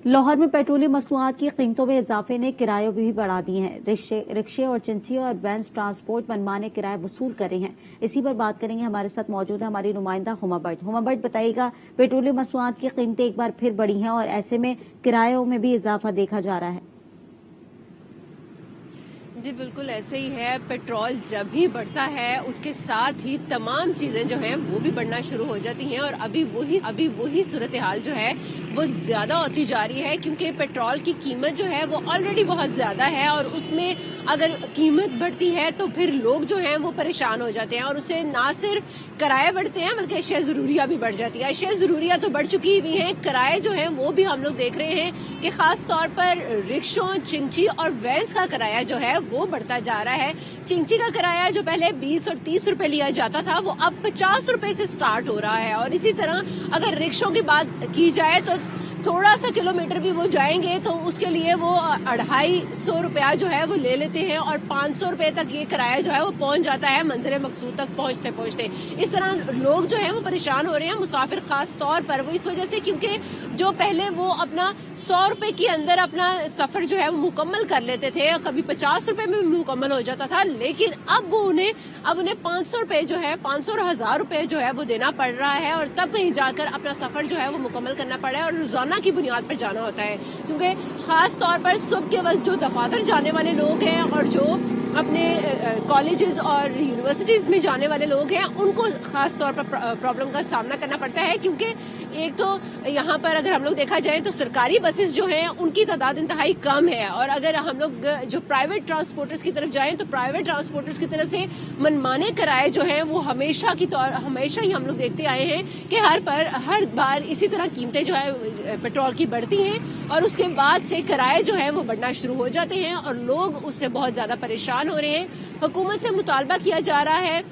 लाहौर में पेट्रोलियम मसनूआत की कीमतों में इजाफे ने किराए भी बढ़ा दिए हैं। रिक्शे और चंची और वैन्स ट्रांसपोर्ट मनमाने किराए वसूल कर रहे हैं। इसी पर बात करेंगे, हमारे साथ मौजूद है हमारी नुमाइंदा हुमा भट्ट। हुमा भट्ट, बताइएगा, पेट्रोलियम मसनूआत की कीमतें एक बार फिर बढ़ी हैं और ऐसे में किरायों में भी इजाफा देखा जा रहा है। जी बिल्कुल ऐसे ही है। पेट्रोल जब भी बढ़ता है उसके साथ ही तमाम चीजें जो हैं वो भी बढ़ना शुरू हो जाती हैं और अभी वही सूरत हाल जो है वो ज्यादा होती जा रही है, क्योंकि पेट्रोल की कीमत जो है वो ऑलरेडी बहुत ज्यादा है और उसमें अगर कीमत बढ़ती है तो फिर लोग जो हैं वो परेशान हो जाते हैं और उससे ना सिर्फ किराए बढ़ते हैं बल्कि अशिया जरूरिया भी बढ़ जाती है। अशिया जरूरिया तो बढ़ चुकी हुई हैं, किराए जो हैं वो भी हम लोग देख रहे हैं कि खास तौर पर रिक्शों, चिंची और वैन्स का किराया जो है वो बढ़ता जा रहा है। चिंची का किराया जो पहले 20 और 30 रुपए लिया जाता था वो अब 50 रुपए से स्टार्ट हो रहा है। और इसी तरह अगर रिक्शों की बात की जाए तो थोड़ा सा किलोमीटर भी वो जाएंगे तो उसके लिए वो 250 रुपया जो है वो ले लेते हैं और 500 रुपए तक ये किराया जो है वो पहुंच जाता है मंजिल मकसूद तक पहुंचते पहुंचते। इस तरह लोग जो है वो परेशान हो रहे हैं, मुसाफिर खास तौर पर। वो इस वजह से क्योंकि जो पहले वो अपना 100 रुपए के अंदर अपना सफर जो है वो मुकम्मल कर लेते थे और कभी 50 रुपए में मुकम्मल हो जाता था, लेकिन अब उन्हें 500 रुपए जो है 500 और 1000 रुपए जो है वो देना पड़ रहा है और तब कहीं जाकर अपना सफर जो है वो मुकम्मल करना पड़ रहा है और रोजाना की बुनियाद पर जाना होता है। क्योंकि खास तौर पर सुबह के वक्त जो दफातर जाने वाले लोग हैं और जो अपने कॉलेजेस और यूनिवर्सिटीज में जाने वाले लोग हैं उनको खास तौर पर प्रॉब्लम का सामना करना पड़ता है, क्योंकि एक तो यहाँ पर अगर हम लोग देखा जाए तो सरकारी बसेस जो हैं उनकी तादाद इंतहाई कम है और अगर हम लोग जो प्राइवेट ट्रांसपोर्टर्स की तरफ जाएं तो प्राइवेट ट्रांसपोर्टर्स की तरफ से मनमाने किराए जो हैं वो हमेशा ही हम लोग देखते आए हैं कि हर बार इसी तरह कीमतें जो है पेट्रोल की बढ़ती हैं और उसके बाद से किराए जो है वो बढ़ना शुरू हो जाते हैं और लोग उससे बहुत ज्यादा परेशान हो रहे हैं। हुकूमत से मुतालबा किया जा रहा है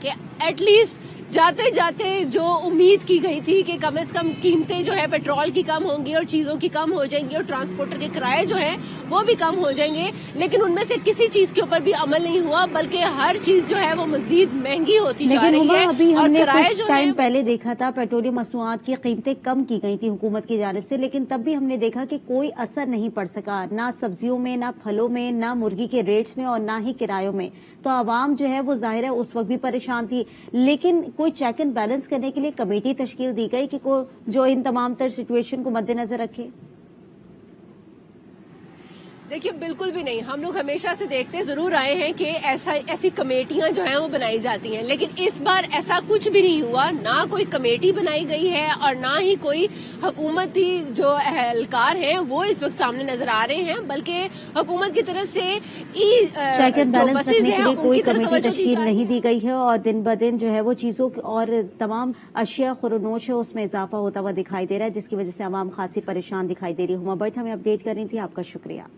कि एटलीस्ट जाते जाते जो उम्मीद की गई थी कि कम से कम कीमतें जो है पेट्रोल की कम होंगी और चीजों की कम हो जाएंगी और ट्रांसपोर्टर के किराए जो है वो भी कम हो जाएंगे, लेकिन उनमें से किसी चीज के ऊपर भी अमल नहीं हुआ, बल्कि हर चीज जो है वो मजीद महंगी होती जा रही है। अभी और हमने किराए कुछ टाइम पहले देखा था पेट्रोलियम मसनूआत की कीमतें कम की गई थी हुकूमत की जानिब से, लेकिन तब भी हमने देखा कि कोई असर नहीं पड़ सका, ना सब्जियों में, ना फलों में, ना मुर्गी के रेट्स में और ना ही किरायों में। तो आवाम जो है वो जाहिर है उस वक्त भी परेशान थी, लेकिन कोई चेक एंड बैलेंस करने के लिए कमेटी तश्कील दी गई कि जो इन तमाम तर सिचुएशन को मद्देनजर रखे। देखिए बिल्कुल भी नहीं, हम लोग हमेशा से देखते जरूर आए हैं कि ऐसी कमेटियां जो हैं वो बनाई जाती हैं, लेकिन इस बार ऐसा कुछ भी नहीं हुआ। ना कोई कमेटी बनाई गई है और ना ही कोई हुकूमती जो एहलकार हैं वो इस वक्त सामने नजर आ रहे हैं, बल्कि हुकूमत की तरफ से चेक एंड बैलेंस रखने के लिए कोई कमेटी तश्कील नहीं दी गई है और दिन ब दिन जो है वो चीजों और तमाम अशिया खुरनोश है उसमें इजाफा होता हुआ दिखाई दे रहा है, जिसकी वजह से आवाम खासी परेशान दिखाई दे रही है। हुमा भट्ट हमें अपडेट कर रही थी, आपका शुक्रिया।